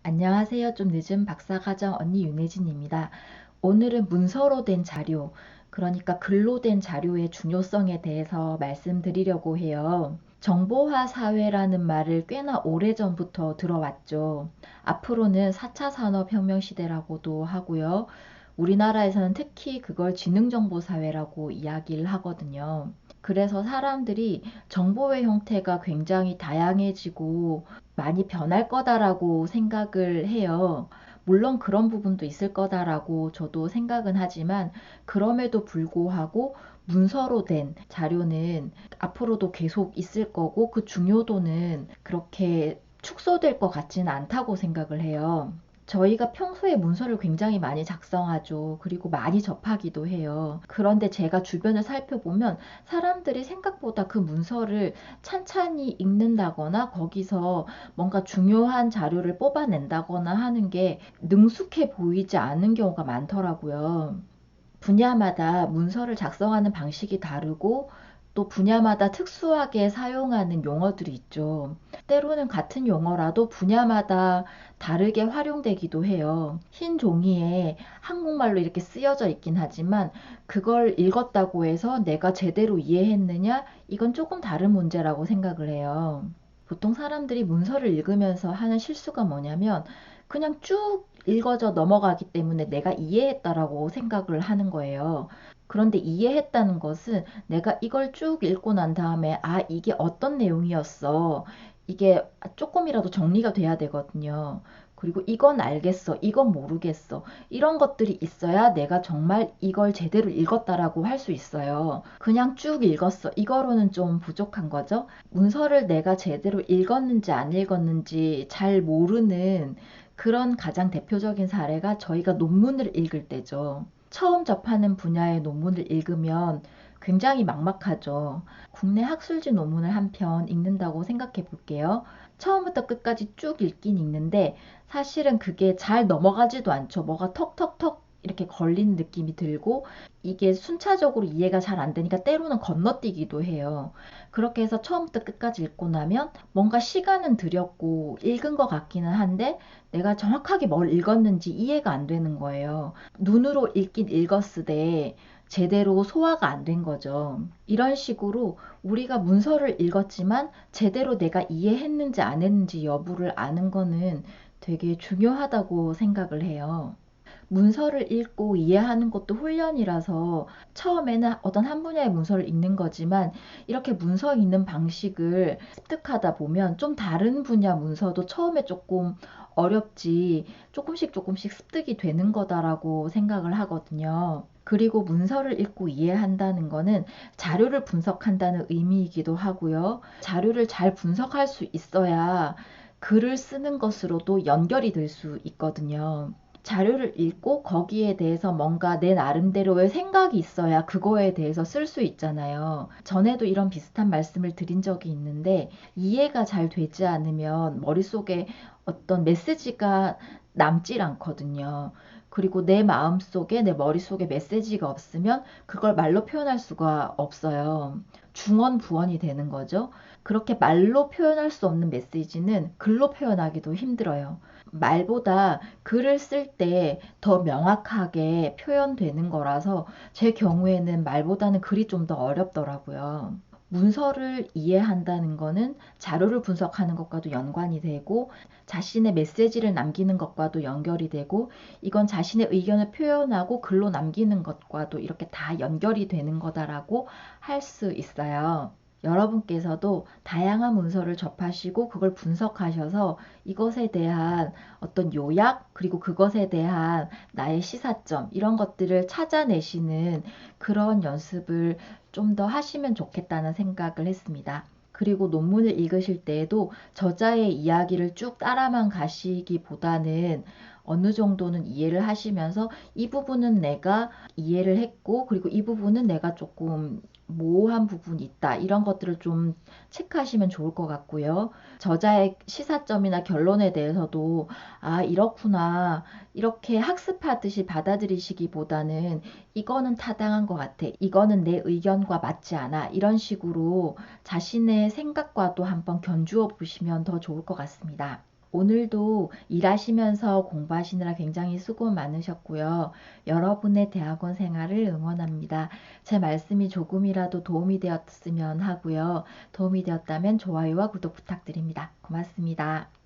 안녕하세요. 좀 늦은 박사과정 언니 윤혜진입니다. 오늘은 문서로 된 자료, 그러니까 글로 된 자료의 중요성에 대해서 말씀드리려고 해요. 정보화 사회라는 말을 꽤나 오래전부터 들어왔죠. 앞으로는 4차 산업혁명 시대라고도 하고요. 우리나라에서는 특히 그걸 지능정보사회라고 이야기를 하거든요. 그래서 사람들이 정보의 형태가 굉장히 다양해지고 많이 변할 거다라고 생각을 해요. 물론 그런 부분도 있을 거다라고 저도 생각은 하지만 그럼에도 불구하고 문서로 된 자료는 앞으로도 계속 있을 거고 그 중요도는 그렇게 축소될 것 같지는 않다고 생각을 해요. 저희가 평소에 문서를 굉장히 많이 작성하죠. 그리고 많이 접하기도 해요. 그런데 제가 주변을 살펴보면 사람들이 생각보다 그 문서를 찬찬히 읽는다거나 거기서 뭔가 중요한 자료를 뽑아낸다거나 하는 게 능숙해 보이지 않는 경우가 많더라고요. 분야마다 문서를 작성하는 방식이 다르고 또 분야마다 특수하게 사용하는 용어들이 있죠. 때로는 같은 용어라도 분야마다 다르게 활용되기도 해요. 흰 종이에 한국말로 이렇게 쓰여져 있긴 하지만 그걸 읽었다고 해서 내가 제대로 이해했느냐? 이건 조금 다른 문제라고 생각을 해요. 보통 사람들이 문서를 읽으면서 하는 실수가 뭐냐면 그냥 쭉 읽어져 넘어가기 때문에 내가 이해했다라고 생각을 하는 거예요. 그런데 이해했다는 것은 내가 이걸 쭉 읽고 난 다음에 이게 어떤 내용이었어. 이게 조금이라도 정리가 돼야 되거든요. 그리고 이건 알겠어. 이건 모르겠어. 이런 것들이 있어야 내가 정말 이걸 제대로 읽었다라고 할 수 있어요. 그냥 쭉 읽었어. 이거로는 좀 부족한 거죠. 문서를 내가 제대로 읽었는지 안 읽었는지 잘 모르는 그런 가장 대표적인 사례가 저희가 논문을 읽을 때죠. 처음 접하는 분야의 논문을 읽으면 굉장히 막막하죠. 국내 학술지 논문을 한 편 읽는다고 생각해 볼게요. 처음부터 끝까지 쭉 읽긴 읽는데 사실은 그게 잘 넘어가지도 않죠. 뭐가 턱턱턱 이렇게 걸리는 느낌이 들고 이게 순차적으로 이해가 잘 안 되니까 때로는 건너뛰기도 해요. 그렇게 해서 처음부터 끝까지 읽고 나면 뭔가 시간은 들였고 읽은 것 같기는 한데 내가 정확하게 뭘 읽었는지 이해가 안 되는 거예요. 눈으로 읽긴 읽었으되 제대로 소화가 안 된 거죠. 이런 식으로 우리가 문서를 읽었지만 제대로 내가 이해했는지 안 했는지 여부를 아는 거는 되게 중요하다고 생각을 해요. 문서를 읽고 이해하는 것도 훈련이라서 처음에는 어떤 한 분야의 문서를 읽는 거지만 이렇게 문서 읽는 방식을 습득하다 보면 좀 다른 분야 문서도 처음에 조금 어렵지 조금씩 습득이 되는 거다라고 생각을 하거든요. 그리고 문서를 읽고 이해한다는 거는 자료를 분석한다는 의미이기도 하고요. 자료를 잘 분석할 수 있어야 글을 쓰는 것으로도 연결이 될 수 있거든요. 자료를 읽고 거기에 대해서 뭔가 내 나름대로의 생각이 있어야 그거에 대해서 쓸 수 있잖아요. 전에도 이런 비슷한 말씀을 드린 적이 있는데 이해가 잘 되지 않으면 머릿속에 어떤 메시지가 남질 않거든요. 그리고 내 마음속에 내 머릿속에 메시지가 없으면 그걸 말로 표현할 수가 없어요. 중언부언이 되는 거죠. 그렇게 말로 표현할 수 없는 메시지는 글로 표현하기도 힘들어요. 말보다 글을 쓸 때 더 명확하게 표현되는 거라서 제 경우에는 말보다는 글이 좀 더 어렵더라고요. 문서를 이해한다는 거는 자료를 분석하는 것과도 연관이 되고 자신의 메시지를 남기는 것과도 연결이 되고 이건 자신의 의견을 표현하고 글로 남기는 것과도 이렇게 다 연결이 되는 거다라고 할 수 있어요. 여러분께서도 다양한 문서를 접하시고 그걸 분석하셔서 이것에 대한 어떤 요약, 그리고 그것에 대한 나의 시사점, 이런 것들을 찾아내시는 그런 연습을 좀 더 하시면 좋겠다는 생각을 했습니다. 그리고 논문을 읽으실 때에도 저자의 이야기를 쭉 따라만 가시기보다는 어느 정도는 이해를 하시면서 이 부분은 내가 이해를 했고, 그리고 이 부분은 내가 조금 모호한 부분이 있다. 이런 것들을 좀 체크하시면 좋을 것 같고요. 저자의 시사점이나 결론에 대해서도 이렇구나. 이렇게 학습하듯이 받아들이시기보다는 이거는 타당한 것 같아. 이거는 내 의견과 맞지 않아. 이런 식으로 자신의 생각과도 한번 견주어 보시면 더 좋을 것 같습니다. 오늘도 일하시면서 공부하시느라 굉장히 수고 많으셨고요. 여러분의 대학원 생활을 응원합니다. 제 말씀이 조금이라도 도움이 되었으면 하고요. 도움이 되었다면 좋아요와 구독 부탁드립니다. 고맙습니다.